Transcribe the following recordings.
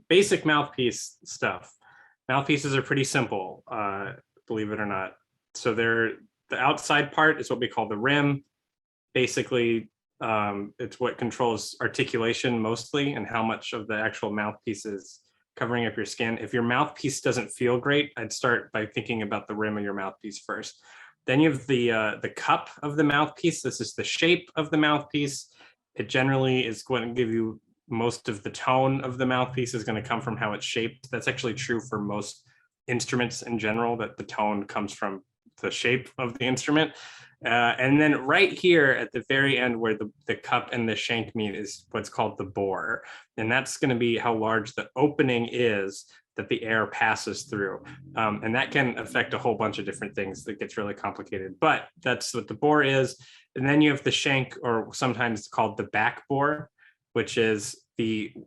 basic mouthpiece stuff. Mouthpieces are pretty simple, believe it or not. So the outside part is what we call the rim. Basically, it's what controls articulation mostly and how much of the actual mouthpiece is covering up your skin. If your mouthpiece doesn't feel great, I'd start by thinking about the rim of your mouthpiece first. Then you have the cup of the mouthpiece. This is the shape of the mouthpiece. It generally is going to give you most of the tone of the mouthpiece is going to come from how it's shaped. That's actually true for most instruments in general, that the tone comes from the shape of the instrument. And then right here at the very end where the cup and the shank meet is what's called the bore. And that's going to be how large the opening is that the air passes through. And that can affect a whole bunch of different things that gets really complicated, but that's what the bore is. And then you have the shank, or sometimes called the back bore, which is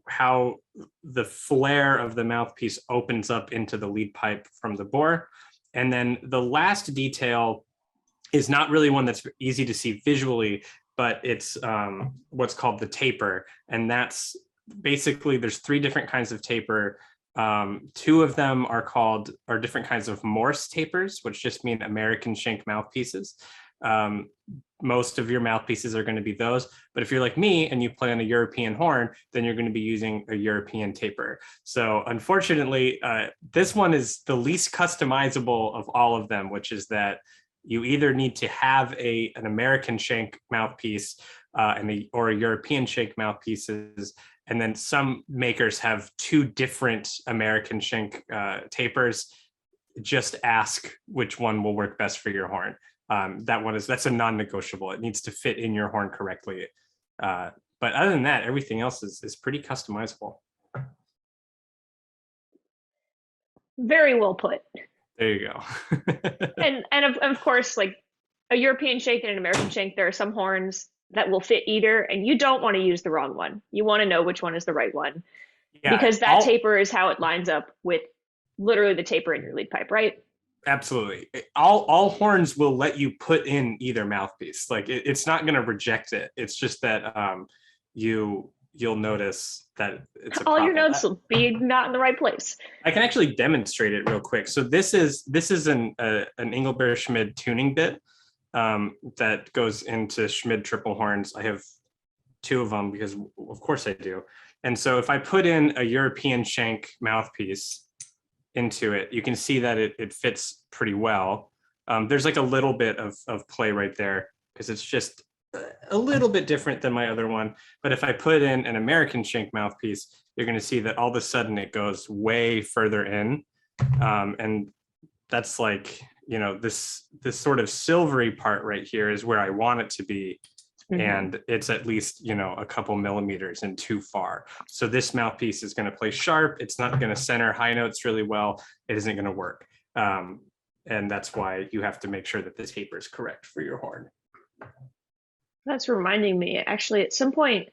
how the flare of the mouthpiece opens up into the lead pipe from the bore. And then the last detail is not really one that's easy to see visually, but it's what's called the taper. And that's basically, there's 3 different kinds of taper. 2 of them are different kinds of Morse tapers, which just mean American shank mouthpieces. Most of your mouthpieces are going to be those, but if you're like me and you play on a European horn, then you're going to be using a European taper. So unfortunately, this one is the least customizable of all of them, which is that you either need to have an American shank mouthpiece or a European shank mouthpieces, and then some makers have 2 different American shank tapers. Just ask which one will work best for your horn. That's a non-negotiable. It needs to fit in your horn correctly. But other than that, everything else is pretty customizable. Very well put. There you go. and of course, like a European shank and an American shank, there are some horns that will fit either, and you don't want to use the wrong one. You want to know which one is the right one, because that taper is how it lines up with literally the taper in your lead pipe, right? Absolutely. All horns will let you put in either mouthpiece. Like it's not going to reject it. It's just that you'll notice that it's all your notes will be not in the right place. I can actually demonstrate it real quick. So this is an Engelbert Schmid tuning bit that goes into Schmid triple horns. I have 2 of them because of course I do. And so if I put in a European shank mouthpiece into it, you can see that it fits pretty well. There's like a little bit of play right there because it's just a little bit different than my other one. But if I put in an American shank mouthpiece, you're going to see that all of a sudden it goes way further in. And that's like, this sort of silvery part right here is where I want it to be. Mm-hmm. And it's at least, a couple millimeters in too far. So this mouthpiece is going to play sharp. It's not going to center high notes really well. It isn't going to work. And that's why you have to make sure that the taper is correct for your horn. That's reminding me, actually, at some point,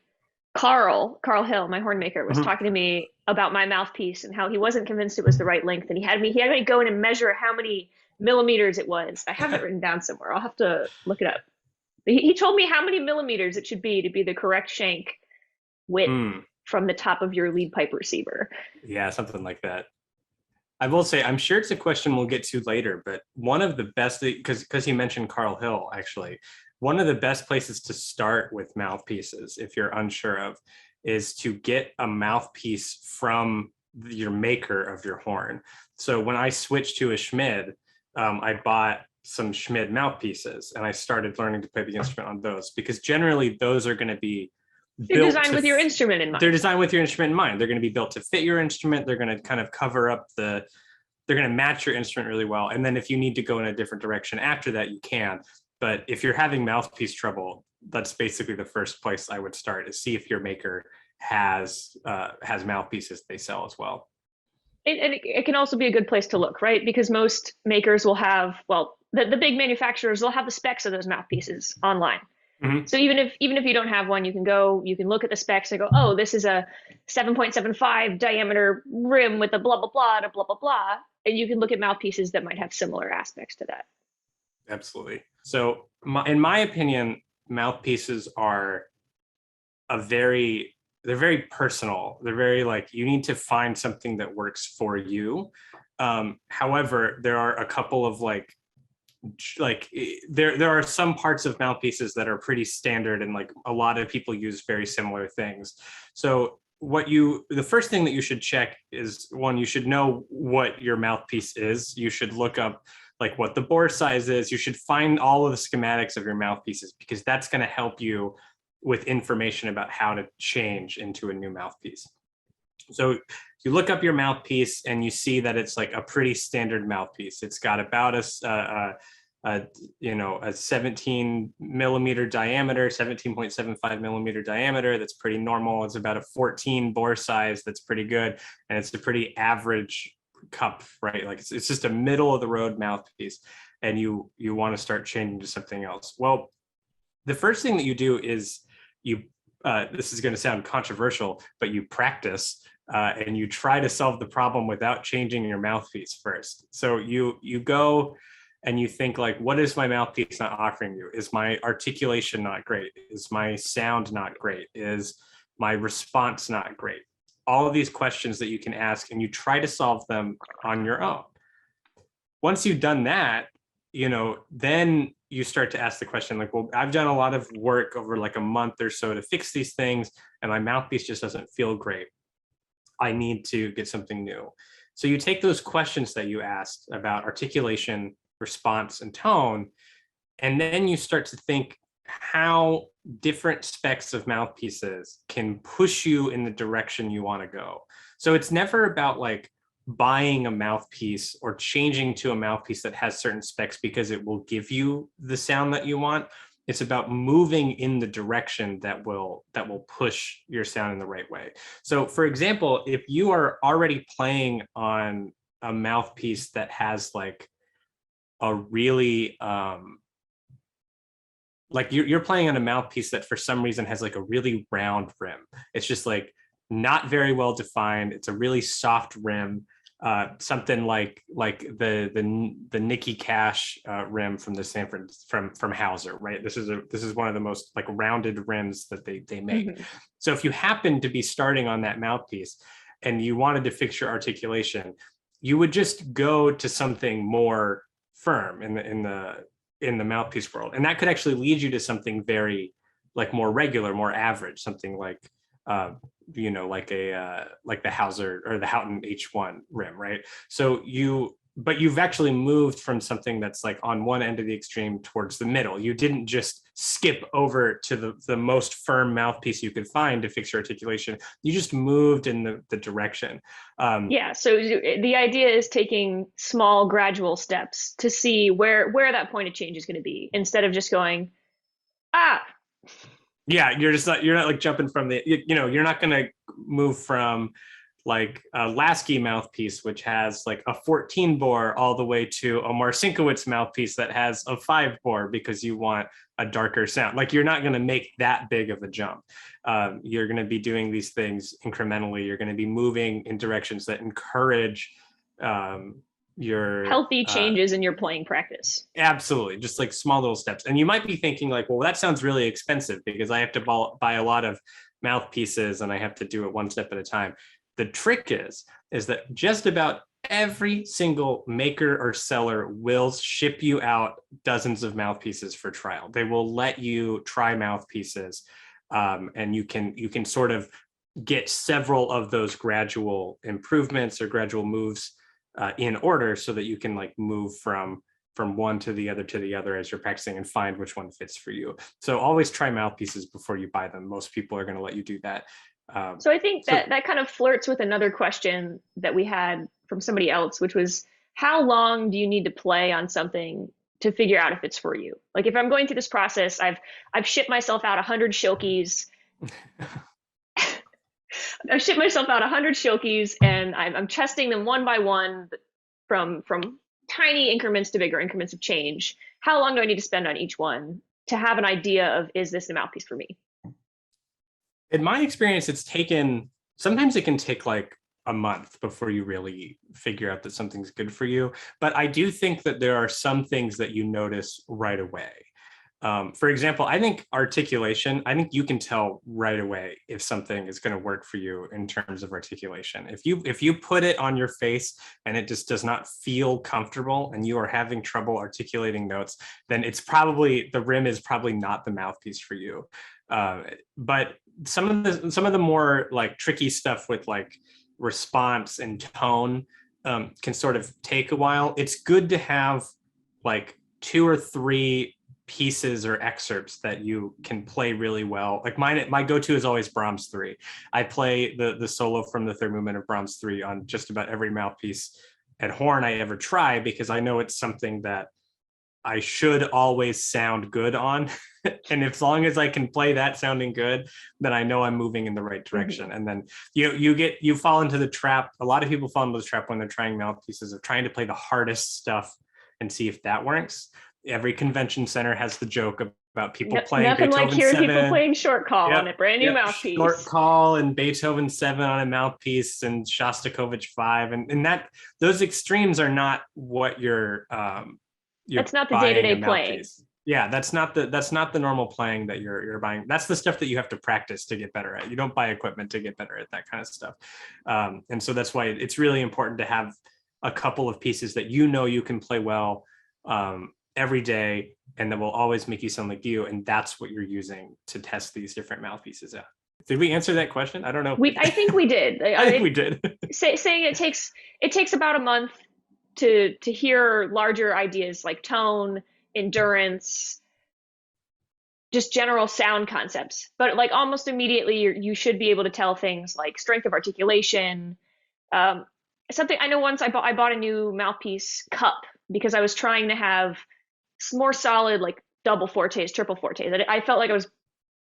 Carl Hill, my horn maker, was talking to me about my mouthpiece and how he wasn't convinced it was the right length. And he had me go in and measure how many millimeters it was. I have it written down somewhere. I'll have to look it up. He told me how many millimeters it should be to be the correct shank width from the top of your lead pipe receiver. Yeah, something like that. I will say, I'm sure it's a question we'll get to later, but one of the best, because you mentioned Carl Hill, actually, one of the best places to start with mouthpieces, if you're unsure of, is to get a mouthpiece from your maker of your horn. So when I switched to a Schmid, I bought some Schmid mouthpieces and I started learning to play the instrument on those, because generally those are going to be They're designed with your instrument in mind. They're designed with your instrument in mind. They're going to be built to fit your instrument. They're going to kind of cover up they're going to match your instrument really well. And then if you need to go in a different direction after that, you can. But if you're having mouthpiece trouble, that's basically the first place I would start, is see if your maker has mouthpieces they sell as well. And it can also be a good place to look, right? Because most makers will have, the big manufacturers will have the specs of those mouthpieces online. Mm-hmm. So even if you don't have one, you can look at the specs and go, oh, this is a 7.75 diameter rim with a blah, blah, blah, to blah, blah, blah. And you can look at mouthpieces that might have similar aspects to that. Absolutely. So in my opinion, mouthpieces are a very very personal. They're very like, you need to find something that works for you. However, there are a couple of like there are some parts of mouthpieces that are pretty standard, and like a lot of people use very similar things. So the first thing that you should check is, one, you should know what your mouthpiece is. You should look up like what the bore size is. You should find all of the schematics of your mouthpieces, because that's going to help you with information about how to change into a new mouthpiece. So you look up your mouthpiece and you see that it's like a pretty standard mouthpiece. It's got about a 17 millimeter diameter, 17.75 millimeter diameter. That's pretty normal. It's about a 14 bore size. That's pretty good. And it's a pretty average cup, right? Like it's just a middle of the road mouthpiece, and you want to start changing to something else. Well, the first thing that you do is this is going to sound controversial, but you practice and you try to solve the problem without changing your mouthpiece first. So you go and you think like, what is my mouthpiece not offering you? Is my articulation not great? Is my sound not great? Is my response not great? All of these questions that you can ask, and you try to solve them on your own. Once you've done that, then you start to ask the question like, well, I've done a lot of work over like a month or so to fix these things, and my mouthpiece just doesn't feel great. I need to get something new. So you take those questions that you asked about articulation, response, and tone, and then you start to think how different specs of mouthpieces can push you in the direction you want to go. So it's never about like buying a mouthpiece or changing to a mouthpiece that has certain specs because it will give you the sound that you want. It's about moving in the direction that will push your sound in the right way. So for example, if you are already playing on a mouthpiece that has like a really like you're playing on a mouthpiece that for some reason has like a really round rim. It's just like not very well defined. It's a really soft rim. Something like the Nicky Cash rim from the Sanford from Hauser, right? This is one of the most like rounded rims that they make. Mm-hmm. So if you happen to be starting on that mouthpiece and you wanted to fix your articulation, you would just go to something more firm in the mouthpiece world, and that could actually lead you to something very like more regular, more average, something like like the Hauser or the Houghton H1 rim, right? So you've actually moved from something that's like on one end of the extreme towards the middle. You didn't just skip over to the most firm mouthpiece you could find to fix your articulation. You just moved in the direction. So the idea is taking small gradual steps to see where that point of change is going to be, instead of just going, yeah, you're not like jumping from you're not going to move from like a Lasky mouthpiece, which has like a 14 bore, all the way to a Marcinkiewicz mouthpiece that has a 5 bore because you want a darker sound. Like you're not going to make that big of a jump. You're going to be doing these things incrementally. You're going to be moving in directions that encourage your healthy changes in your playing practice. Absolutely. Just like small little steps. And you might be thinking like, well, that sounds really expensive because I have to buy a lot of mouthpieces and I have to do it one step at a time. The trick is that just about every single maker or seller will ship you out dozens of mouthpieces for trial. They will let you try mouthpieces, and you can sort of get several of those gradual improvements or gradual moves in order, so that you can like move from one to the other as you're practicing and find which one fits for you. So always try mouthpieces before you buy them. Most people are going to let you do that. So I think that kind of flirts with another question that we had from somebody else, which was, how long do you need to play on something to figure out if it's for you? Like if I'm going through this process, I've shipped myself out 100 Shilkies. I've shipped myself out 100 Shilkies, and I'm testing them one by one from tiny increments to bigger increments of change. How long do I need to spend on each one to have an idea of, is this a mouthpiece for me? In my experience, sometimes it can take like a month before you really figure out that something's good for you. But I do think that there are some things that you notice right away. For example, I think articulation, I think you can tell right away if something is going to work for you in terms of articulation. If you put it on your face and it just does not feel comfortable and you are having trouble articulating notes, then it's probably, the rim is probably not the mouthpiece for you. But some of the more like tricky stuff with like response and tone can sort of take a while. It's good to have like 2 or 3 pieces or excerpts that you can play really well. Like my go-to is always Brahms 3. I play the solo from the third movement of Brahms 3 on just about every mouthpiece and horn I ever try, because I know it's something that I should always sound good on. And as long as I can play that sounding good, then I know I'm moving in the right direction. And then you fall into the trap. A lot of people fall into the trap when they're trying mouthpieces of trying to play the hardest stuff and see if that works. Every convention center has the joke about people playing nothing Beethoven like hearing 7. people playing short call on a brand new mouthpiece. Short call and Beethoven 7 on a mouthpiece and Shostakovich 5, and that those extremes are not what you're that's not the day-to-day playing. Yeah, that's not the normal playing that you're buying. That's the stuff that you have to practice to get better at. You don't buy equipment to get better at that kind of stuff. And so that's why it's really important to have a couple of pieces that you know you can play well every day, and that will always make you sound like you. And that's what you're using to test these different mouthpieces out. Did we answer that question? I don't know. I think we did. I think we did. Saying it takes about a month to hear larger ideas like tone, endurance, just general sound concepts. But like almost immediately, you should be able to tell things like strength of articulation. Something I know, once I bought a new mouthpiece cup because I was trying to have more solid like double fortes, triple fortes. I felt like I was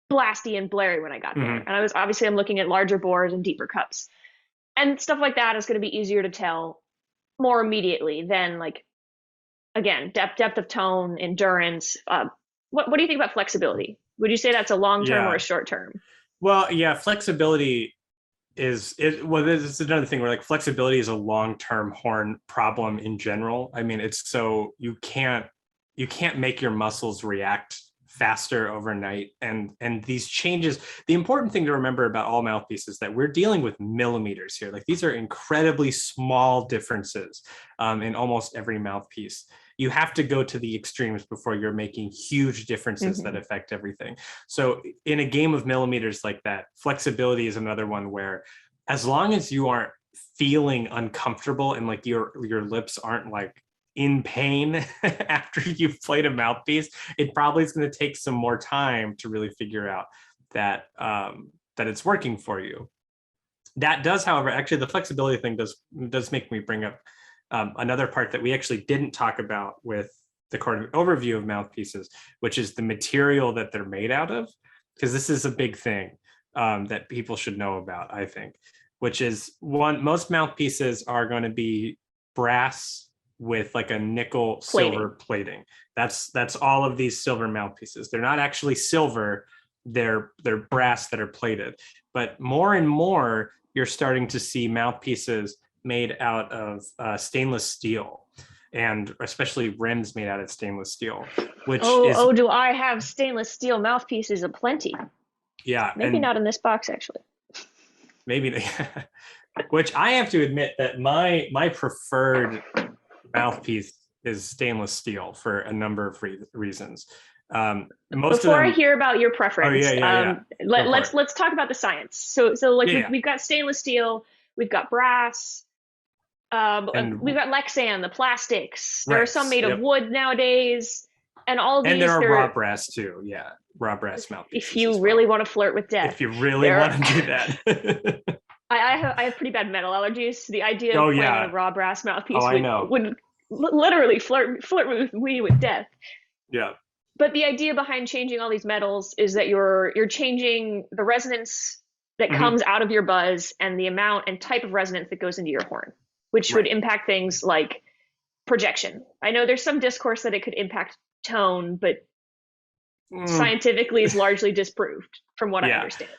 blasty and blary when I got there. And I'm looking at larger bores and deeper cups. And stuff like that is going to be easier to tell more immediately than, like, again, depth of tone, endurance. What do you think about flexibility? Would you say that's a long term or a short term? Well, yeah, flexibility is this is another thing where like flexibility is a long-term horn problem in general. I mean, it's so you can't make your muscles react faster overnight, and these changes, the important thing to remember about all mouthpieces is that we're dealing with millimeters here. Like, these are incredibly small differences in almost every mouthpiece. You have to go to the extremes before you're making huge differences that affect everything. So in a game of millimeters like that, flexibility is another one where, as long as you aren't feeling uncomfortable and like your lips aren't like in pain after you've played a mouthpiece, it probably is going to take some more time to really figure out that that it's working for you. That does, however, actually the flexibility thing does make me bring up another part that we actually didn't talk about with the overview of mouthpieces, which is the material that they're made out of, because this is a big thing that people should know about, I think, which is most mouthpieces are going to be brass with like a nickel silver plating. That's all of these silver mouthpieces. They're not actually silver, they're brass that are plated. But more and more, you're starting to see mouthpieces made out of stainless steel, and especially rims made out of stainless steel, which do I have stainless steel mouthpieces aplenty? Yeah. Maybe not in this box, actually. Maybe, which I have to admit that my preferred mouthpiece is stainless steel for a number of reasons. Before I hear about your preference, let's talk about the science. So we've got stainless steel, we've got brass, we've got Lexan, the plastics. There are some made of wood nowadays, and all of these. And there are raw brass too. Yeah, raw brass mouthpieces. If you really want to flirt with death. If you really want to do that. I have pretty bad metal allergies. The idea of playing on a raw brass mouthpiece would literally flirt with me with death. Yeah. But the idea behind changing all these metals is that you're changing the resonance that comes out of your buzz and the amount and type of resonance that goes into your horn, which would impact things like projection. I know there's some discourse that it could impact tone, but scientifically is largely disproved from what I understand.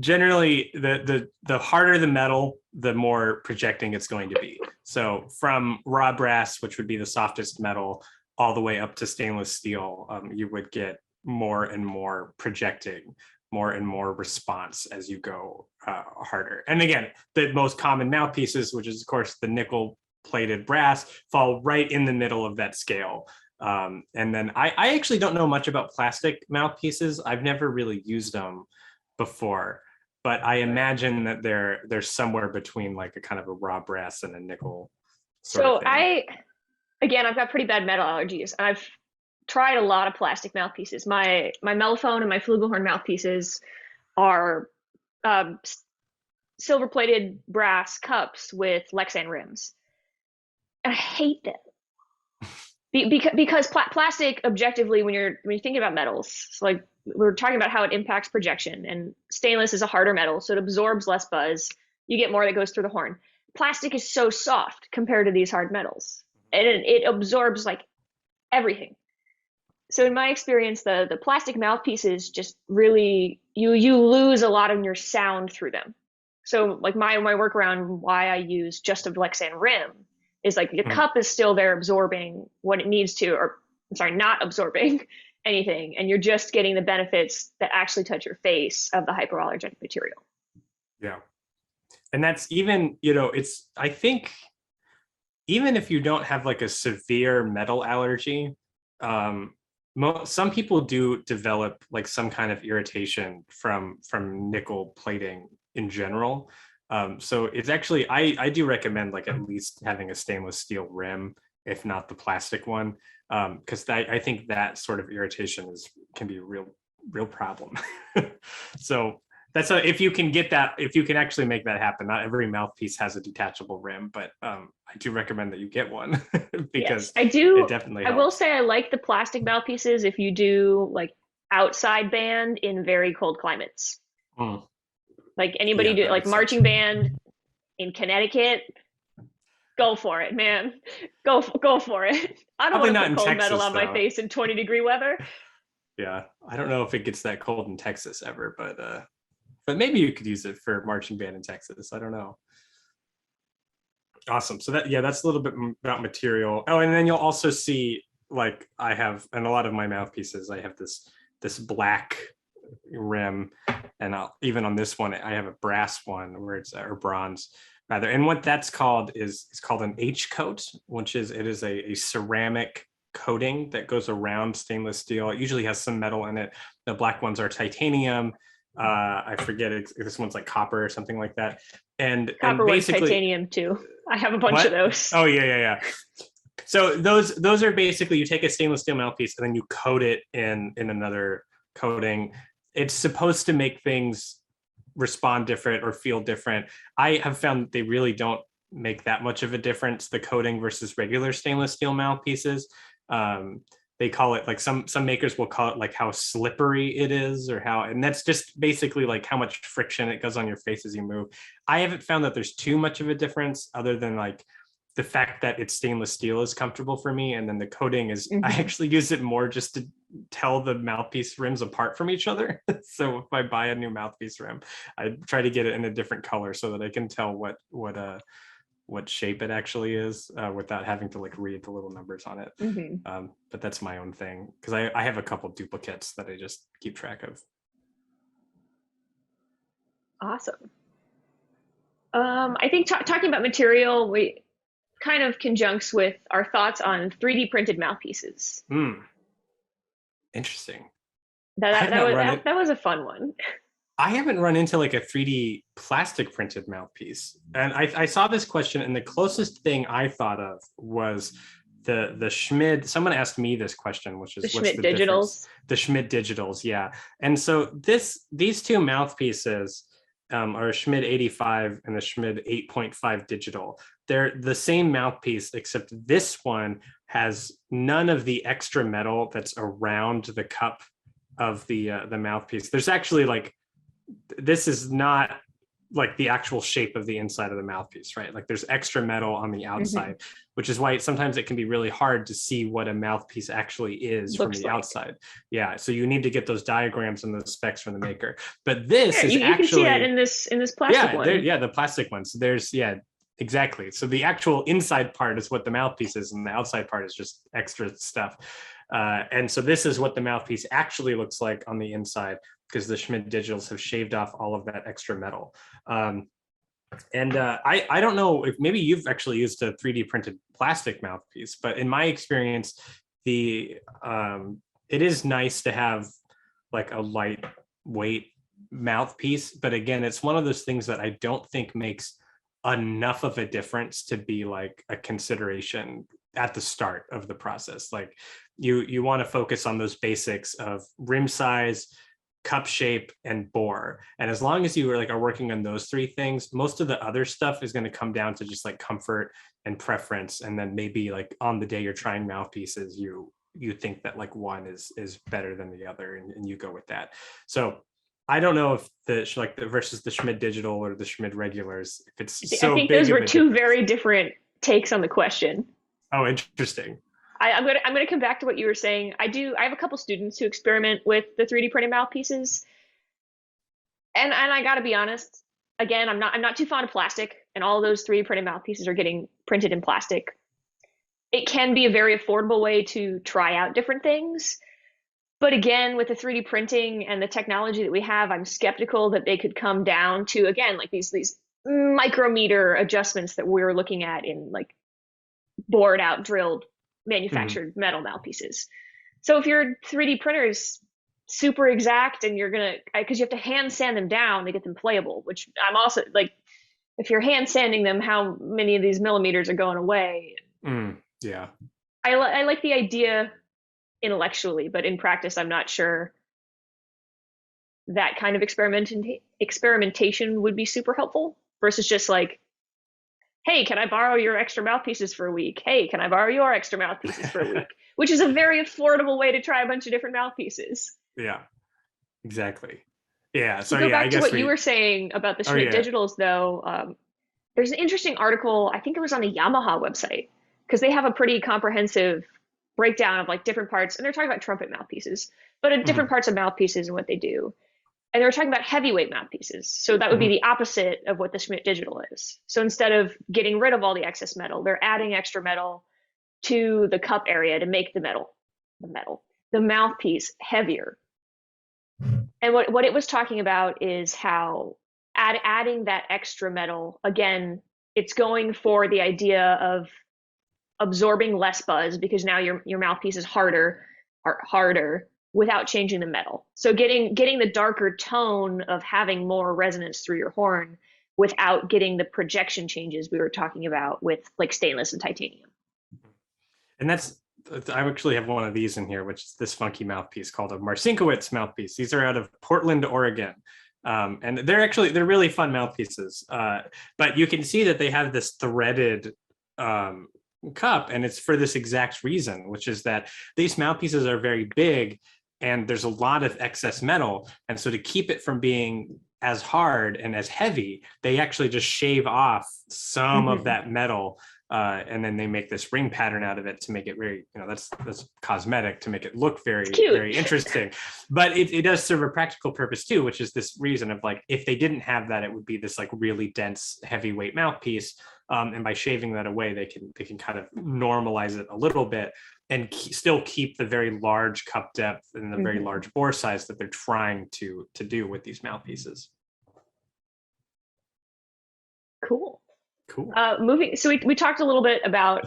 Generally, the harder the metal, the more projecting it's going to be. So from raw brass, which would be the softest metal, all the way up to stainless steel, you would get more and more projecting, more and more response as you go harder. And again, the most common mouthpieces, which is of course the nickel plated brass, fall right in the middle of that scale. And then I actually don't know much about plastic mouthpieces. I've never really used them before, but I imagine that they're somewhere between like a kind of a raw brass and a nickel sort So of thing. I've got pretty bad metal allergies. I've tried a lot of plastic mouthpieces. My mellophone and my flugelhorn mouthpieces are um, silver plated brass cups with Lexan rims. And I hate them because plastic objectively, when you're thinking about metals, so like we're talking about how it impacts projection, and stainless is a harder metal, so it absorbs less buzz. You get more that goes through the horn. Plastic is so soft compared to these hard metals, and it absorbs like everything. So in my experience, the plastic mouthpieces just really you lose a lot of your sound through them. So like my workaround, why I use just a Lexan rim is like the Mm. cup is still there absorbing what it needs to, or I'm sorry, not absorbing anything, and you're just getting the benefits that actually touch your face of the hypoallergenic material. Yeah. And that's even, it's, I think, even if you don't have like a severe metal allergy, some people do develop like some kind of irritation from nickel plating in general. So it's actually, I do recommend like at least having a stainless steel rim, if not the plastic one, because I think that sort of irritation can be a real problem. So that's if you can get that, if you can actually make that happen. Not every mouthpiece has a detachable rim, but I do recommend that you get one because Yes, I do. it definitely I will helps. say I like the plastic mouthpieces if you do like outside band in very cold climates. Mm, Like anybody yeah, do that like makes sense. marching band in Connecticut, go for it, man. Go for it. I don't Probably want to not put in cold metal Texas on my though. face in 20-degree weather. Yeah, I don't know if it gets that cold in Texas ever, but maybe you could use it for marching band in Texas. I don't know. Awesome. So that's a little bit about material. Oh, and then you'll also see like I have, and a lot of my mouthpieces, I have this black rim, and even on this one, I have a brass one where it's or bronze rather. And what that's called is it's called an H coat, which is it is a ceramic coating that goes around stainless steel. It usually has some metal in it. The black ones are titanium. I forget this one's like copper or something like that. And Copper one's basically, titanium too. I have a bunch of what? those. Oh yeah. So those are basically, you take a stainless steel mouthpiece and then you coat it in another coating. It's supposed to make things respond different or feel different. I have found that they really don't make that much of a difference, the coating versus regular stainless steel mouthpieces. They call it like some makers will call it like how slippery it is, or how, and that's just basically like how much friction it goes on your face as you move. I haven't found that there's too much of a difference, other than like the fact that it's stainless steel is comfortable for me, and then the coating is, I Mm-hmm. actually use it more just to tell the mouthpiece rims apart from each other. So if I buy a new mouthpiece rim, I try to get it in a different color so that I can tell what shape it actually is, without having to like read the little numbers on it. Mm-hmm. But that's my own thing, because I have a couple duplicates that I just keep track of. Awesome. I think talking about material, we kind of conjuncts with our thoughts on 3D printed mouthpieces. Interesting. That I that, have that not was run it. that was a fun one. I haven't run into like a 3D plastic printed mouthpiece. And I saw this question, and the closest thing I thought of was the Schmid. Someone asked me this question, which The is what's Schmidt the difference? Digitals. The Schmid Digitals, yeah. And so these two mouthpieces are Schmid 85 and the Schmid 8.5 digital. They're the same mouthpiece, except this one has none of the extra metal that's around the cup of the mouthpiece. There's actually like, this is not like the actual shape of the inside of the mouthpiece, right? Like there's extra metal on the Mm-hmm. outside, which is why sometimes it can be really hard to see what a mouthpiece actually is from Looks the like. outside. Yeah, so you need to get those diagrams and those specs from the maker. But this Yeah, is you can see that actually, in this plastic yeah, one. yeah, the plastic ones. There's, yeah, exactly. So the actual inside part is what the mouthpiece is, and the outside part is just extra stuff. And so this is what the mouthpiece actually looks like on the inside, because the Schmidt Digitals have shaved off all of that extra metal. I don't know if maybe you've actually used a 3D printed plastic mouthpiece, but in my experience, it is nice to have like a lightweight mouthpiece. But again, it's one of those things that I don't think makes enough of a difference to be like a consideration at the start of the process. Like you want to focus on those basics of rim size, cup shape, and bore. And as long as you are working on those three things, most of the other stuff is going to come down to just like comfort and preference. And then maybe like on the day you're trying mouthpieces, you think that like one is better than the other, and you go with that. So I don't know if the versus the Schmidt Digital or the Schmidt regulars, if it's so I think big those were two difference. very different takes on the question. Oh, interesting. I'm gonna come back to what you were saying. I have a couple students who experiment with the 3D printed mouthpieces, and I gotta be honest. Again, I'm not too fond of plastic, and all of those 3D printed mouthpieces are getting printed in plastic. It can be a very affordable way to try out different things. But again, with the 3D printing and the technology that we have, I'm skeptical that they could come down to, again, like these micrometer adjustments that we're looking at in like bored out, drilled, manufactured metal mouthpieces. So if your 3D printer is super exact and you're gonna, because you have to hand sand them down to get them playable, which I'm also like, if you're hand sanding them, how many of these millimeters are going away? Yeah. I like the idea intellectually, but in practice, I'm not sure that kind of experimentation would be super helpful versus just like, hey, can I borrow your extra mouthpieces for a week? Hey, can I borrow your extra mouthpieces for a week? Which is a very affordable way to try a bunch of different mouthpieces. Yeah, exactly. Yeah. To So go yeah, I back to guess what you were saying about the Schmidt Digitals, though, there's an interesting article, I think it was on the Yamaha website, because they have a pretty comprehensive breakdown of like different parts, and they're talking about trumpet mouthpieces, but at different parts of mouthpieces and what they do. And they were talking about heavyweight mouthpieces. So that would be the opposite of what the Schmidt Digital is. So instead of getting rid of all the excess metal, they're adding extra metal to the cup area to make the mouthpiece heavier. And what it was talking about is how adding that extra metal, again, it's going for the idea of absorbing less buzz because now your mouthpiece is harder without changing the metal. So getting the darker tone of having more resonance through your horn without getting the projection changes we were talking about with like stainless and titanium. And I actually have one of these in here, which is this funky mouthpiece called a Marcinkowitz mouthpiece. These are out of Portland, Oregon. And they're really fun mouthpieces. But you can see that they have this threaded cup, and it's for this exact reason, which is that these mouthpieces are very big and there's a lot of excess metal. And so to keep it from being as hard and as heavy, they actually just shave off some of that metal. And then they make this ring pattern out of it to make it very, that's cosmetic to make it look very, very interesting. But it does serve a practical purpose too, which is this reason of like, if they didn't have that, it would be this like really dense, heavyweight mouthpiece. And by shaving that away, they can kind of normalize it a little bit and still keep the very large cup depth and the very large bore size that they're trying to do with these mouthpieces. Cool. So we talked a little bit about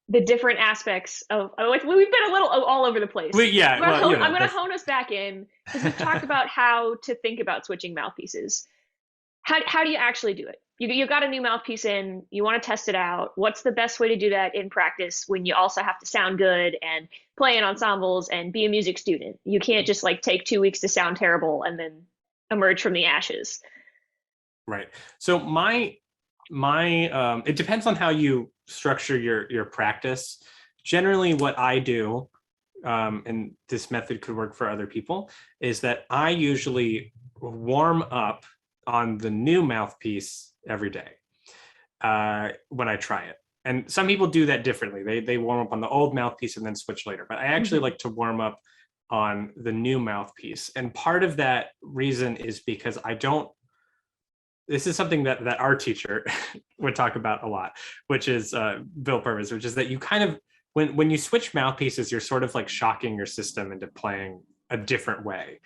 the different aspects of like we've been a little all over the place. I'm going to hone us back in because we've talked about how to think about switching mouthpieces. How do you actually do it? You got a new mouthpiece in, you want to test it out. What's the best way to do that in practice when you also have to sound good and play in ensembles and be a music student? You can't just like take 2 weeks to sound terrible and then emerge from the ashes. Right. So it depends on how you structure your practice. Generally what I do, and this method could work for other people, is that I usually warm up on the new mouthpiece every day when I try it. And some people do that differently. They warm up on the old mouthpiece and then switch later. But I actually like to warm up on the new mouthpiece. And part of that reason is because this is something that our teacher would talk about a lot, which is Bill Purvis, which is that you kind of when you switch mouthpieces, you're sort of like shocking your system into playing a different way.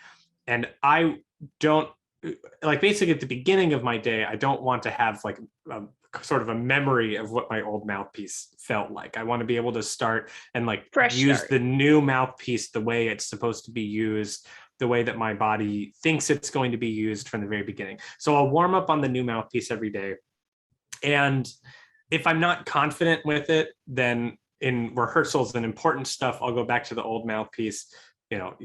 And I don't like, basically at the beginning of my day, I don't want to have like a sort of a memory of what my old mouthpiece felt like. I want to be able to start and like Fresh use start. the new mouthpiece the way it's supposed to be used, the way that my body thinks it's going to be used from the very beginning. So I'll warm up on the new mouthpiece every day. And if I'm not confident with it, then in rehearsals and important stuff, I'll go back to the old mouthpiece. You know,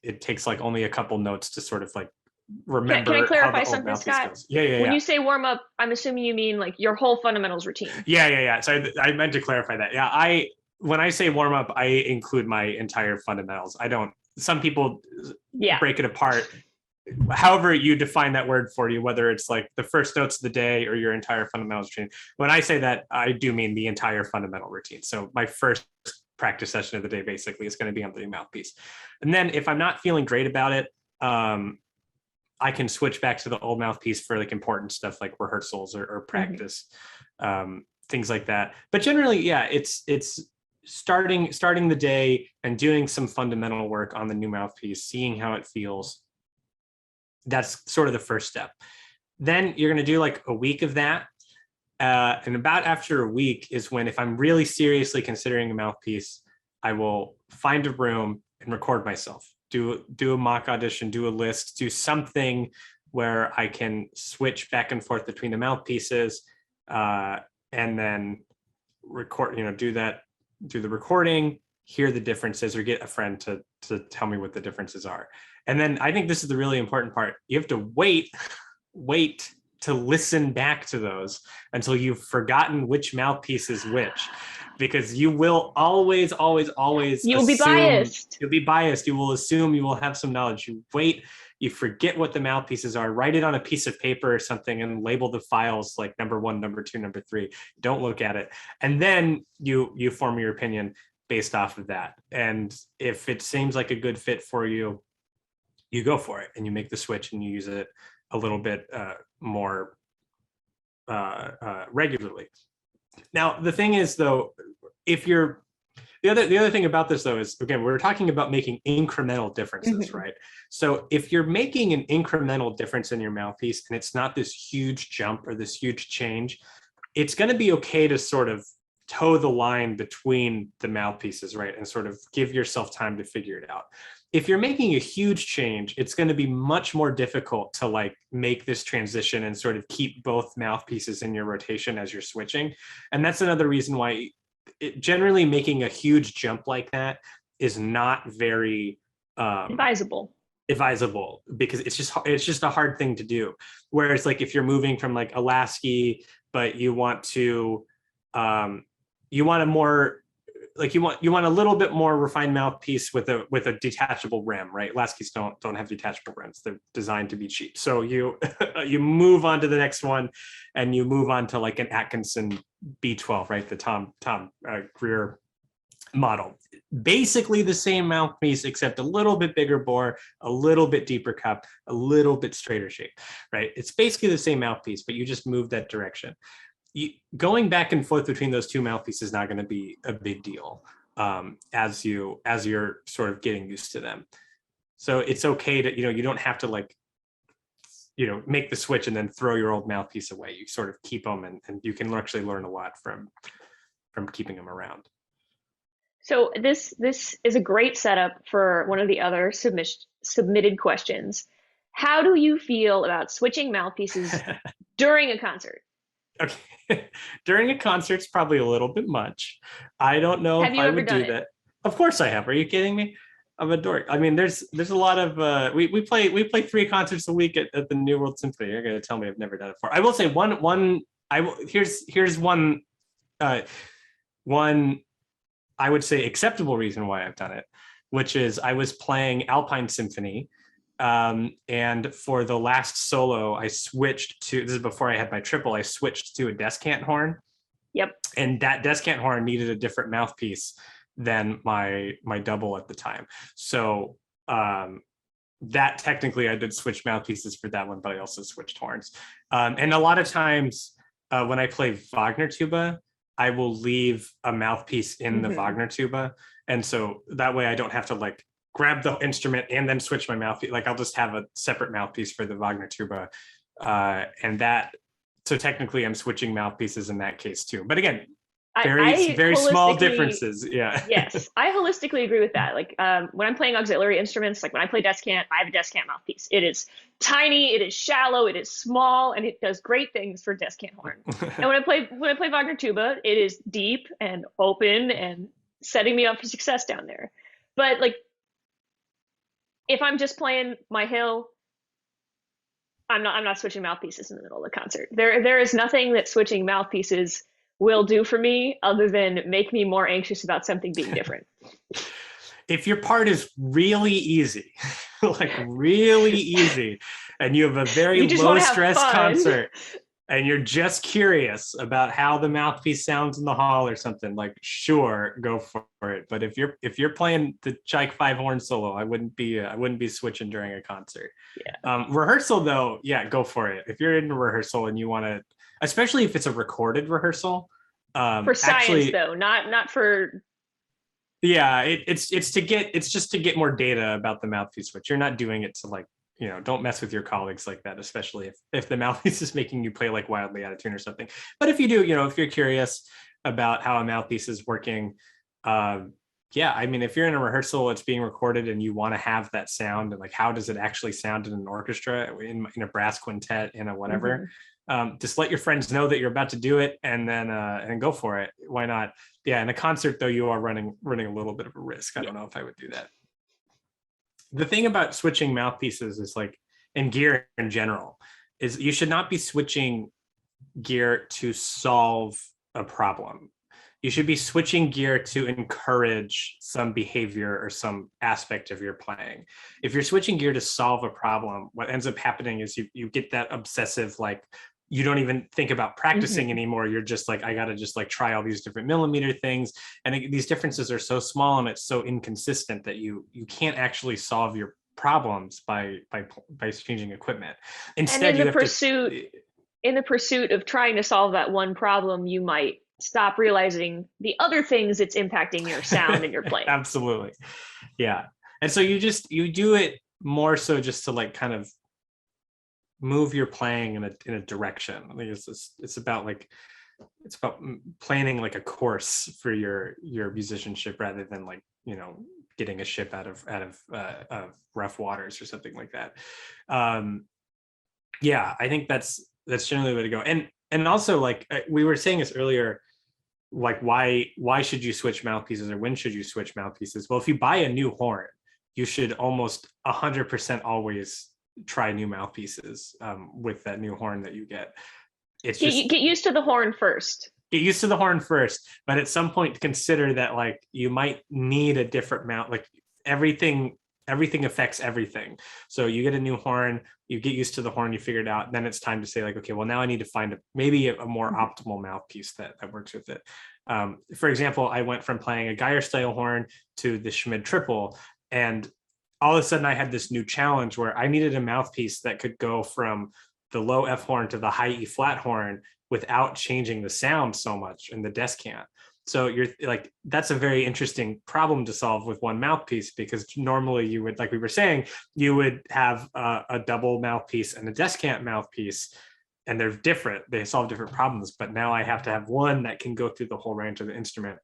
it takes like only a couple notes to sort of like remember Can I how clarify the old something, mouthpiece Scott? goes. Yeah. When you say warm up, I'm assuming you mean like your whole fundamentals routine. Yeah. So I meant to clarify that. Yeah, when I say warm up, I include my entire fundamentals. I don't. Some people break it apart. However you define that word for you, whether it's like the first notes of the day or your entire fundamentals routine. When I say that, I do mean the entire fundamental routine. So my first practice session of the day basically is going to be on the new mouthpiece. And then if I'm not feeling great about it, I can switch back to the old mouthpiece for like important stuff like rehearsals or practice, things like that. But generally, yeah, it's starting the day and doing some fundamental work on the new mouthpiece, seeing how it feels. That's sort of the first step. Then you're going to do like a week of that. And about after a week is when, if I'm really seriously considering a mouthpiece, I will find a room and record myself, do a mock audition, do a list, do something where I can switch back and forth between the mouthpieces, and then record, do the recording, hear the differences, or get a friend to tell me what the differences are. And then I think this is the really important part. You have to wait to listen back to those until you've forgotten which mouthpiece is which, because you will always You'll be biased. You'll be biased. You will assume, you will have some knowledge. You wait, you forget what the mouthpieces are, write it on a piece of paper or something and label the files like number 1, number 2, number 3. Don't look at it. And then you form your opinion based off of that. And if it seems like a good fit for you, you go for it and you make the switch and you use it a little bit more regularly. Now, the thing is, though, the other thing about this, though, is, again, we're talking about making incremental differences, right? So if you're making an incremental difference in your mouthpiece and it's not this huge jump or this huge change, it's going to be okay to sort of toe the line between the mouthpieces, right? And sort of give yourself time to figure it out. If you're making a huge change, it's going to be much more difficult to like make this transition and sort of keep both mouthpieces in your rotation as you're switching. And that's another reason why generally making a huge jump like that is not very advisable, because it's just a hard thing to do. Whereas like if you're moving from like a lasky, but you want a more, like you want a little bit more refined mouthpiece with a detachable rim, right? Laskies don't have detachable rims; they're designed to be cheap. So you move on to the next one, and you move on to like an Atkinson B12, right? The Tom Greer model. Basically the same mouthpiece, except a little bit bigger bore, a little bit deeper cup, a little bit straighter shape, right? It's basically the same mouthpiece, but you just move that direction. Going back and forth between those two mouthpieces is not going to be a big deal as you're sort of getting used to them. So it's okay to, you don't have to like, make the switch and then throw your old mouthpiece away. You sort of keep them, and you can actually learn a lot from keeping them around. So this is a great setup for one of the other submitted questions. How do you feel about switching mouthpieces during a concert? Okay. During a concert's probably a little bit much. I don't know if I would do that. Of course I have. Are you kidding me? I'm a dork. I mean, there's a lot of we play 3 concerts a week at the New World Symphony. You're gonna tell me I've never done it before. I will say here's one I would say acceptable reason why I've done it, which is I was playing Alpine Symphony. And for the last solo, I switched to, this is before I had my triple, I switched to a descant horn. Yep. And that descant horn needed a different mouthpiece than my double at the time. So that technically I did switch mouthpieces for that one, but I also switched horns. And a lot of times when I play Wagner tuba, I will leave a mouthpiece in the Hmm. Wagner tuba. And so that way I don't have to like grab the instrument and then switch my mouthpiece. Like I'll just have a separate mouthpiece for the Wagner tuba. And that, so technically I'm switching mouthpieces in that case too. But again, I very small holistically, differences. Yeah. yes, I holistically agree with that. Like when I'm playing auxiliary instruments, like when I play descant, I have a descant mouthpiece. It is tiny, it is shallow, it is small, and it does great things for descant horn. And when I play Wagner tuba, it is deep and open and setting me up for success down there. But like if I'm just playing my hill, I'm not switching mouthpieces in the middle of the concert. There is nothing that switching mouthpieces will do for me other than make me more anxious about something being different. If your part is really easy, like really easy, and you have a very You just low want to have stress fun. concert and you're just curious about how the mouthpiece sounds in the hall or something, like sure, go for it. But if you're playing the Chike 5 horn solo, I wouldn't be switching during a concert. Yeah. Rehearsal though, yeah, go for it. If you're in a rehearsal and you want to, especially if it's a recorded rehearsal, For science actually, though, not for. yeah, it's just to get more data about the mouthpiece switch. You're not doing it to like, don't mess with your colleagues like that, especially if the mouthpiece is making you play like wildly out of tune or something. But if you do, if you're curious about how a mouthpiece is working, yeah, I mean, if you're in a rehearsal, it's being recorded and you want to have that sound, and like how does it actually sound in an orchestra, in a brass quintet, in a whatever. Mhm. Just let your friends know that you're about to do it, and then and go for it. Why not? Yeah, in a concert though, you are running a little bit of a risk. I Yeah. don't know if I would do that. The thing about switching mouthpieces is like, and gear in general, is you should not be switching gear to solve a problem. You should be switching gear to encourage some behavior or some aspect of your playing. If you're switching gear to solve a problem, what ends up happening is you get that obsessive, like, you don't even think about practicing Mhm. anymore. You're just like, I got to just like try all these different millimeter things. And these differences are so small and it's so inconsistent that you can't actually solve your problems by changing equipment. And Instead, in you the have to. pursuit of trying to solve that one problem, you might stop realizing the other things it's impacting your sound and your playing. Absolutely. Yeah. And so you do it more so just to like kind of move your playing in a direction. I think it's about like, it's about planning like a course for your musicianship rather than like, getting a ship out of rough waters or something like that. Yeah, I think that's generally the way to go. And also, like, we were saying this earlier, like why should you switch mouthpieces, or when should you switch mouthpieces? Well, if you buy a new horn, you should almost 100% always try new mouthpieces with that new horn that you get. It's just, Get used to the horn first. get used to the horn first, but at some point consider that like you might need a different mount. Like everything affects everything. So you get a new horn, you get used to the horn, you figure it out, then it's time to say like, okay, well, now I need to find maybe a more Mhm. optimal mouthpiece that works with it. For example, I went from playing a Geyer style horn to the Schmid triple, and all of a sudden I had this new challenge where I needed a mouthpiece that could go from the low F horn to the high E flat horn without changing the sound so much in the descant. So you're like, that's a very interesting problem to solve with one mouthpiece, because normally you would, like we were saying, you would have a double mouthpiece and a descant mouthpiece, and they're different. They solve different problems. But now I have to have one that can go through the whole range of the instrument.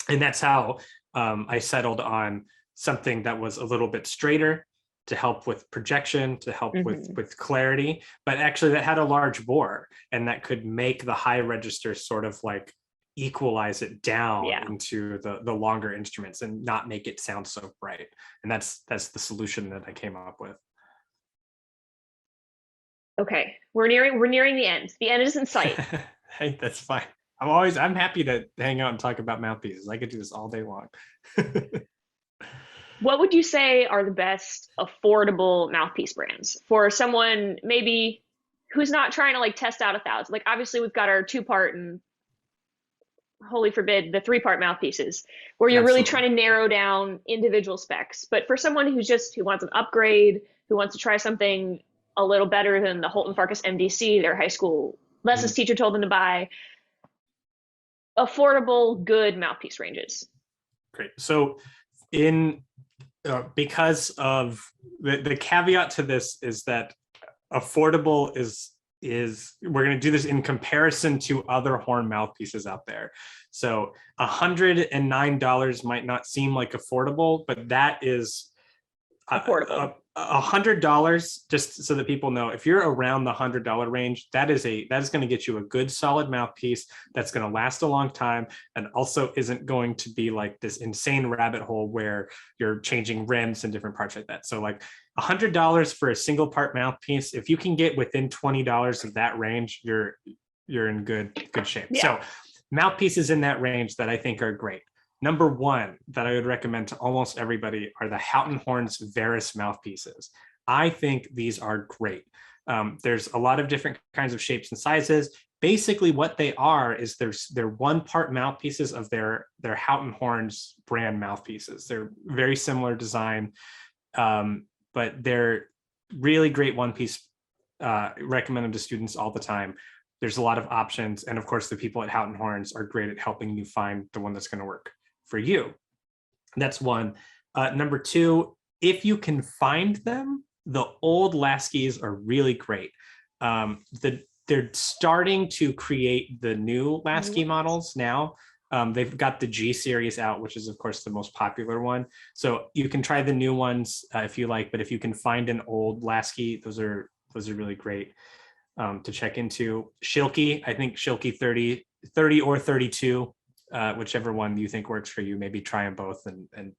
And that's how I settled on something that was a little bit straighter to help with projection, to help Mhm. with clarity, but actually that had a large bore and that could make the high register sort of like equalize it down Yeah. into the longer instruments and not make it sound so bright. And that's the solution that I came up with. Okay. We're nearing the end. The end is in sight. Hey, that's fine. I'm happy to hang out and talk about mouthpieces. I could do this all day long. What would you say are the best affordable mouthpiece brands for someone maybe who's not trying to like test out 1,000? Like obviously we've got our 2-part and holy forbid the 3-part mouthpieces where you're really Absolutely. trying to narrow down individual specs. But for someone who wants an upgrade, who wants to try something a little better than the Holton Farkas MDC their high school lessons Mhm. teacher told them to buy, affordable, good mouthpiece ranges. Great. So in because of the caveat to this is that affordable is we're going to do this in comparison to other horn mouthpieces out there. So $109 might not seem like affordable, but that is Affordable. $100, just so that people know, if you're around the $100 range, that is going to get you a good solid mouthpiece that's going to last a long time, and also isn't going to be like this insane rabbit hole where you're changing rims and different parts like that. So like $100 for a single part mouthpiece, if you can get within $20 of that range, you're in good shape. Yeah. So mouthpieces in that range that I think are great. Number one that I would recommend to almost everybody are the Houghton Horns Veris mouthpieces. I think these are great. There's a lot of different kinds of shapes and sizes. Basically what they are is they're one part mouthpieces of their Houghton Horns brand mouthpieces. They're very similar design, but they're really great one piece. Recommend them to students all the time. There's a lot of options. And of course, the people at Houghton Horns are great at helping you find the one that's going to work for you. That's one. Number two, if you can find them, the old Laskies are really great. They're starting to create the new Lasky models now. They've got the G series out, which is of course the most popular one. So you can try the new ones if you like, but if you can find an old Lasky, those are really great to check into. Schilke, I think Schilke 30 or 32, whichever one you think works for you, maybe try them both and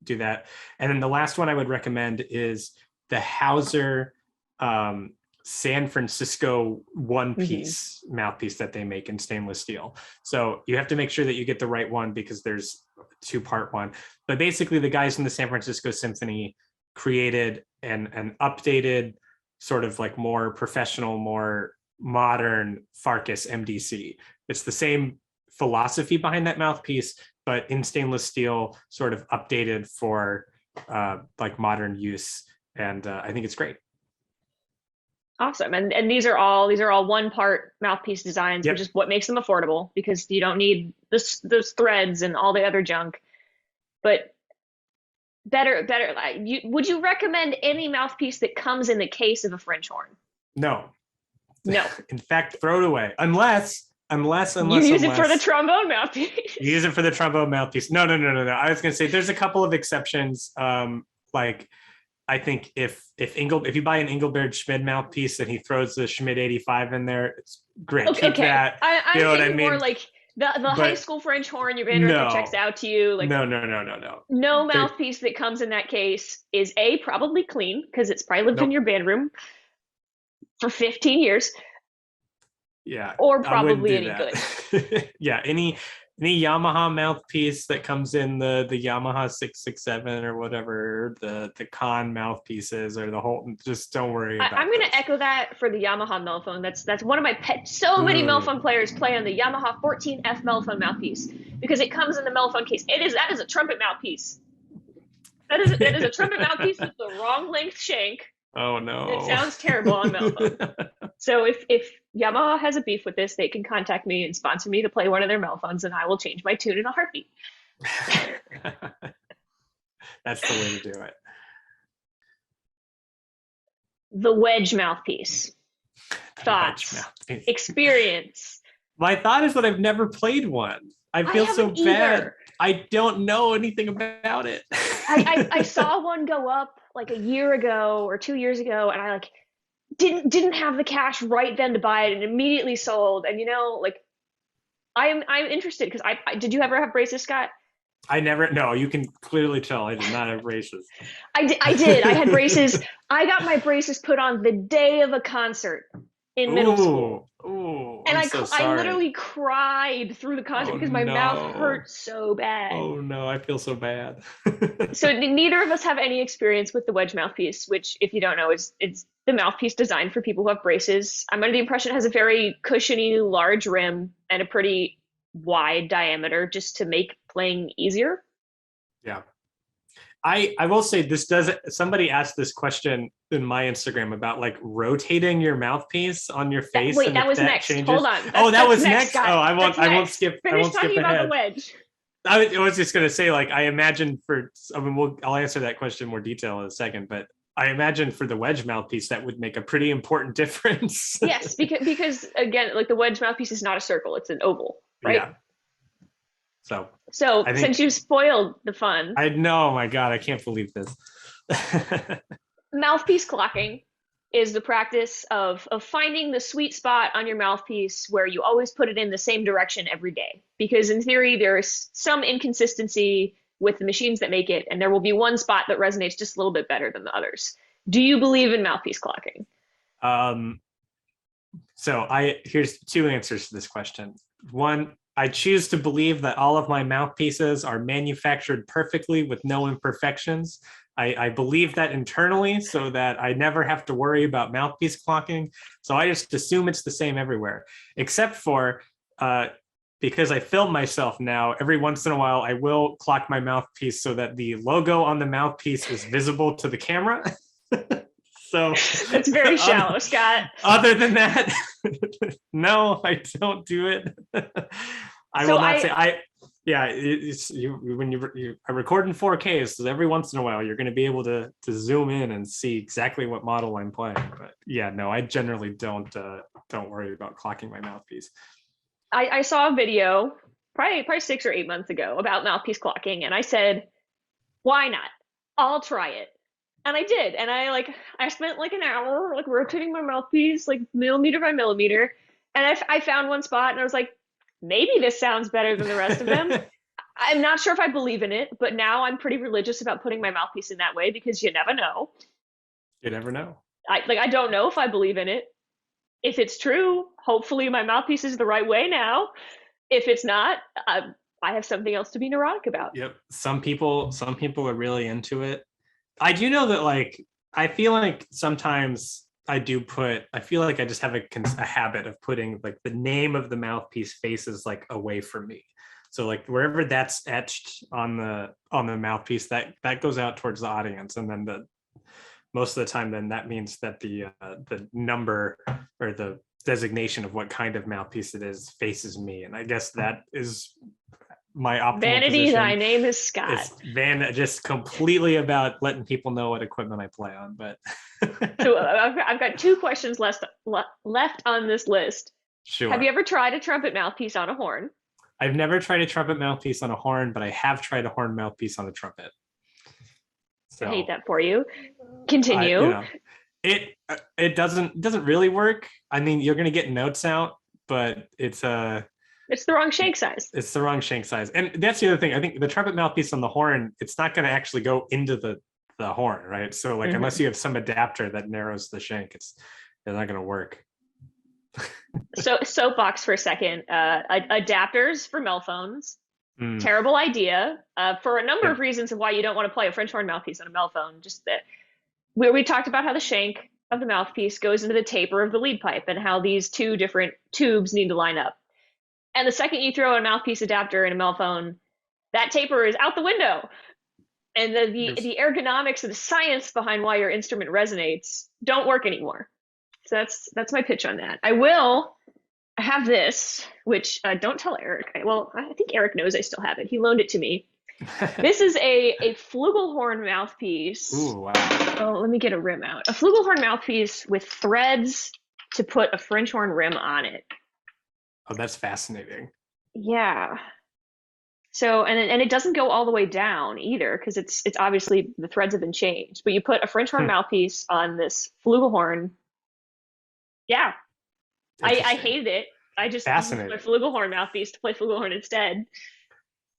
do that. And then the last one I would recommend is the Hauser San Francisco one piece mouthpiece that they make in stainless steel. So you have to make sure that you get the right one because there's a 2-part one. But basically the guys in the San Francisco Symphony created an updated sort of like more professional, more modern Farkas MDC. It's the same philosophy behind that mouthpiece, but in stainless steel, sort of updated for like modern use. And I think it's great. Awesome. And these are all one part mouthpiece designs, which is what makes them affordable because you don't need those threads and all the other junk. But better. Would you recommend any mouthpiece that comes in the case of a French horn? No. No. In fact, throw it away. Unless you use it for the trombone mouthpiece. You use it for the trombone mouthpiece. No. I was gonna say there's a couple of exceptions. Like I think if you buy an Engelbert Schmid mouthpiece and he throws the Schmid 85 in there, it's great. Okay. Keep that. I'm thinking more like the high school French horn, your band director checks out to you. Like no. No mouthpiece that comes in that case is probably clean because it's probably lived in your band room for 15 years. Yeah. Or probably any good. Yeah. Any Yamaha mouthpiece that comes in the Yamaha 667 or whatever, the Kahn mouthpieces or the whole, just don't worry about I'm going to echo that for the Yamaha Melphone. That's one of my pets. So many Melphone players play on the Yamaha 14F Melphone mouthpiece because it comes in the Melphone case. That is a trumpet mouthpiece. That is a trumpet mouthpiece with the wrong length shank. Oh no. It sounds terrible on Melphone. So if Yamaha has a beef with this, they can contact me and sponsor me to play one of their Melphones and I will change my tune in a heartbeat. That's the way to do it. The Wedge Mouthpiece. Thoughts. Mouthpiece. Experience. My thought is that I've never played one. I feel so bad. I don't know anything about it. I saw one go up like a year ago or 2 years ago, and I like didn't have the cash right then to buy it, and immediately sold. And I'm interested because I did you ever have braces, Scott? I never. No, you can clearly tell I did not have braces. I did. I had braces. I got my braces put on the day of a concert in middle school. Ooh, and I literally cried through the concert because my mouth hurt so bad. Oh no, I feel so bad. So neither of us have any experience with the Wedge mouthpiece, which, if you don't know, it's the mouthpiece designed for people who have braces. I'm under the impression it has a very cushiony, large rim and a pretty wide diameter just to make playing easier. Yeah. I will say this does. Somebody asked this question in my Instagram about like rotating your mouthpiece on your face. Wait, and that if was that next. Changes. Hold on. Oh, that was next. next. Scott. Oh, I won't. That's I won't next. skip. I Finish won't skip talking about ahead. the wedge. I was just gonna say, like, I imagine for. I mean, I'll answer that question in more detail in a second, but I imagine for the wedge mouthpiece that would make a pretty important difference. Yes, because again, like the wedge mouthpiece is not a circle; it's an oval, right? Yeah. So So since you spoiled the fun, I know, my God, I can't believe this. mouthpiece clocking is the practice of finding the sweet spot on your mouthpiece where you always put it in the same direction every day. Because in theory, there is some inconsistency with the machines that make it, and there will be one spot that resonates just a little bit better than the others. Do you believe in mouthpiece clocking? So here's two answers to this question. One, I choose to believe that all of my mouthpieces are manufactured perfectly with no imperfections. I believe that internally so that I never have to worry about mouthpiece clocking. So I just assume it's the same everywhere, except for because I film myself now, every once in a while, I will clock my mouthpiece so that the logo on the mouthpiece is visible to the camera. So it's very shallow, Scott. Other than that, no, I don't do it. I will not say. Yeah, it's when you I record in 4K, so every once in a while you're going to be able to zoom in and see exactly what model I'm playing. But yeah, no, I generally don't worry about clocking my mouthpiece. I saw a video probably 6 or 8 months ago about mouthpiece clocking, and I said, why not? I'll try it. And I did. And I spent like an hour like rotating my mouthpiece like millimeter by millimeter. And I found one spot and I was like, maybe this sounds better than the rest of them. I'm not sure if I believe in it, but now I'm pretty religious about putting my mouthpiece in that way because you never know. You never know. I don't know if I believe in it. If it's true, hopefully my mouthpiece is the right way now. If it's not, I have something else to be neurotic about. Yep. Some people are really into it. I do know that, like, I feel like sometimes I feel like I just have a habit of putting like the name of the mouthpiece faces like away from me. So like wherever that's etched on the mouthpiece, that goes out towards the audience. And then most of the time, then that means that the number or the designation of what kind of mouthpiece it is faces me. And I guess that is my optimal Vanity, position. thy name is Scott. It's just completely about letting people know what equipment I play on. But so I've got 2 questions left on this list. Sure. Have you ever tried a trumpet mouthpiece on a horn? I've never tried a trumpet mouthpiece on a horn, but I have tried a horn mouthpiece on a trumpet. So, I hate that for you. Continue. It doesn't really work. I mean, you're going to get notes out, but it's the wrong shank size. It's the wrong shank size. And that's the other thing. I think the trumpet mouthpiece on the horn, it's not going to actually go into the horn, right? So like unless you have some adapter that narrows the shank, it's not going to work. So soapbox for a second. Adapters for mellophones. Terrible idea for a number of reasons of why you don't want to play a French horn mouthpiece on a mellophone. Just that where we talked about how the shank of the mouthpiece goes into the taper of the lead pipe and how these 2 different tubes need to line up. And the second you throw a mouthpiece adapter in a mellophone, that taper is out the window. And the ergonomics and the science behind why your instrument resonates don't work anymore. So that's my pitch on that. I have this, which don't tell Eric. I think Eric knows I still have it. He loaned it to me. This is a flugelhorn mouthpiece. Ooh, wow. Oh, let me get a rim out. A flugelhorn mouthpiece with threads to put a French horn rim on it. Oh, that's fascinating. Yeah. So, and it doesn't go all the way down either because it's obviously the threads have been changed. But you put a French horn mouthpiece on this flugelhorn. Yeah. I hated it. I just used my flugelhorn mouthpiece to play flugelhorn instead.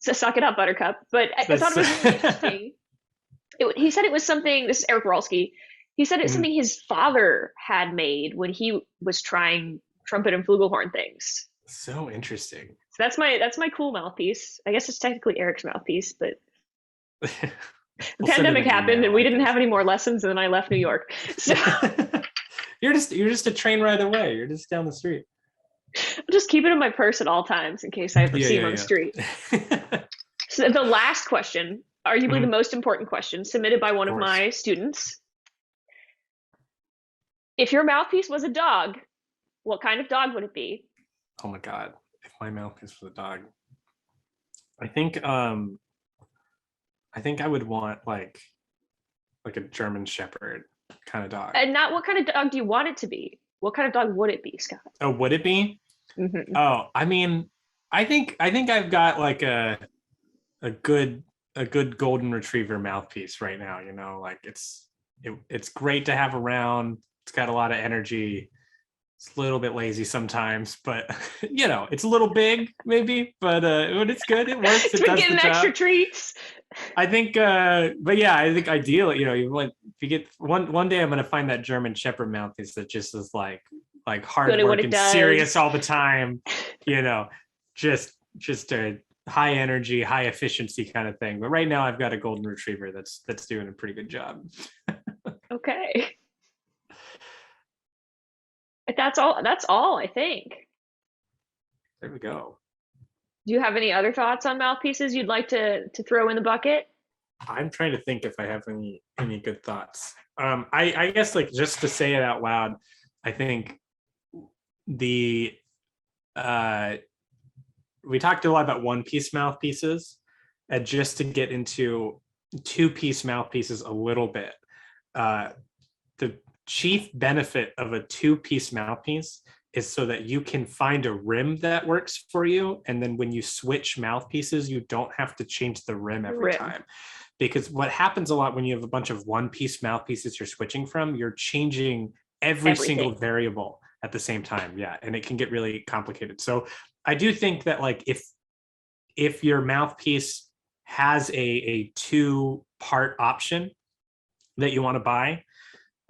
So suck it up, Buttercup. But I thought it was really interesting. He said it was something, this is Eric Rolski. He said it was something his father had made when he was trying trumpet and flugelhorn things. So interesting. So that's my cool mouthpiece. I guess it's technically Eric's mouthpiece, but the pandemic happened and we didn't have any more lessons, and then I left New York. So you're just a train ride away. You're just down the street. I'll just keep it in my purse at all times in case I ever see him on the street. So the last question arguably the Mhm. most important question submitted by Of one of course. my students. If your mouthpiece was a dog, what kind of dog would it be? Oh my God. If my mouthpiece was a dog, I think I think I would want like a German Shepherd kind of dog. And not what kind of dog do you want it to be? What kind of dog would it be, Scott? Oh, would it be? Hmm. Oh, I mean, I think I've got like a good a good golden retriever mouthpiece right now, like it's great to have around. It's got a lot of energy. It's a little bit lazy sometimes, but it's a little big maybe, but when it's good, it works. It's It been does the getting extra job. treats. I think but yeah, I think ideally, if you get one day I'm gonna find that German Shepherd mouthpiece that just is like Good hard at what work it and serious does. all the time, you know, just a high energy, high efficiency kind of thing. But right now I've got a golden retriever that's doing a pretty good job. Okay. But that's all, I think. There we go. Do you have any other thoughts on mouthpieces you'd like to throw in the bucket? I'm trying to think if I have any good thoughts. I guess like just to say it out loud, I think the uh we talked a lot about one piece mouthpieces, and just to get into two-piece mouthpieces a little bit, uh, the chief benefit of a two-piece mouthpiece is so that you can find a rim that works for you, and then when you switch mouthpieces, you don't have to change the rim every Rim. time. Because what happens a lot when you have a bunch of one-piece mouthpieces you're switching from, you're changing every single Everything. variable at the same time. Yeah, and it can get really complicated. So I do think that like if your mouthpiece has a two-part option that you want to buy,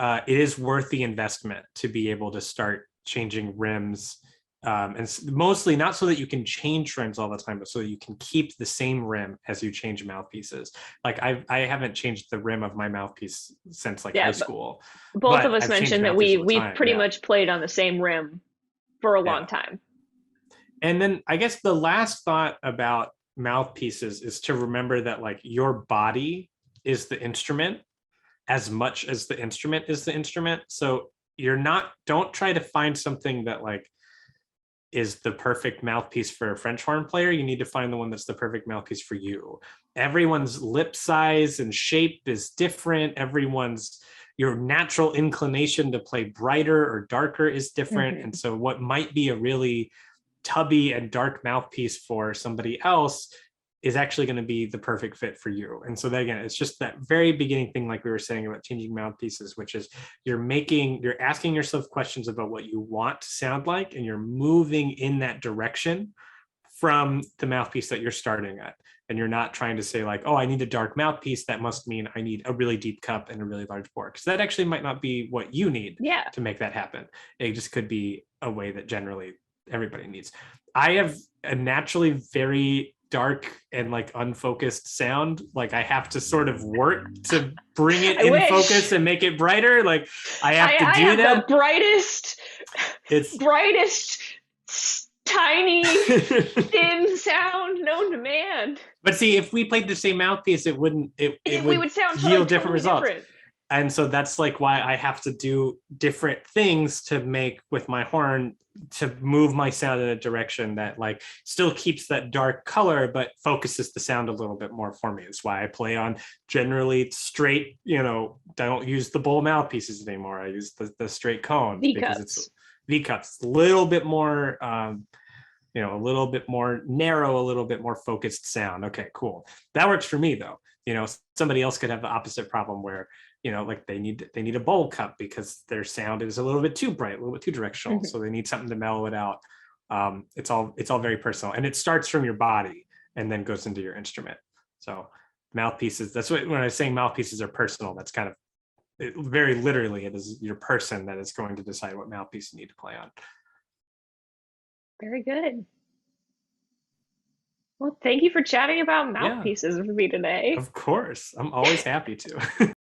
it is worth the investment to be able to start changing rims. And mostly not so that you can change rims all the time, but so that you can keep the same rim as you change mouthpieces. Like I haven't changed the rim of my mouthpiece since like high Yeah, but school, both of but us I've changed mentioned that mouthpieces we all the we've time. pretty Yeah, much played on the same rim for a long yeah. time. And then I guess the last thought about mouthpieces is to remember that like your body is the instrument as much as the instrument is the instrument. So don't try to find something that like is the perfect mouthpiece for a French horn player. You need to find the one that's the perfect mouthpiece for you. Everyone's lip size and shape is different. Your natural inclination to play brighter or darker is different. And Hmm. so what might be a really tubby and dark mouthpiece for somebody else is actually going to be the perfect fit for you. And so that, again, it's just that very beginning thing, like we were saying about changing mouthpieces, which is you're asking yourself questions about what you want to sound like, and you're moving in that direction from the mouthpiece that you're starting at. And you're not trying to say like, oh, I need a dark mouthpiece. That must mean I need a really deep cup and a really large bore. Because that actually might not be what you need Yeah. to make that happen. It just could be a way that generally everybody needs. I have a naturally very dark and like unfocused sound. Like I have to sort of work to bring it I in wish. focus and make it brighter. Like I have to I do have the that. brightest, It's brightest, tiny, thin sound known to man. but see, if we played the same mouthpiece, it We would would sound yield different totally results. different. And so that's like why I have to do different things to make with my horn to move my sound in a direction that like still keeps that dark color but focuses the sound a little bit more for me. It's why I play on generally straight, don't use the bowl mouthpieces anymore. I use the straight cones V because it's cups. V cups, a little bit more a little bit more narrow, a little bit more focused sound. Okay, cool. That works for me though. Somebody else could have the opposite problem where, like they need a bowl cup because their sound is a little bit too bright, a little bit too directional. Hmm. So they need something to mellow it out. It's all very personal, and it starts from your body and then goes into your instrument. So mouthpieces, that's what, when I was saying mouthpieces are personal, that's kind of very literally, it is your person that is going to decide what mouthpiece you need to play on. Very good. Well, thank you for chatting about Yeah, mouthpieces with me today. of course. I'm always happy to.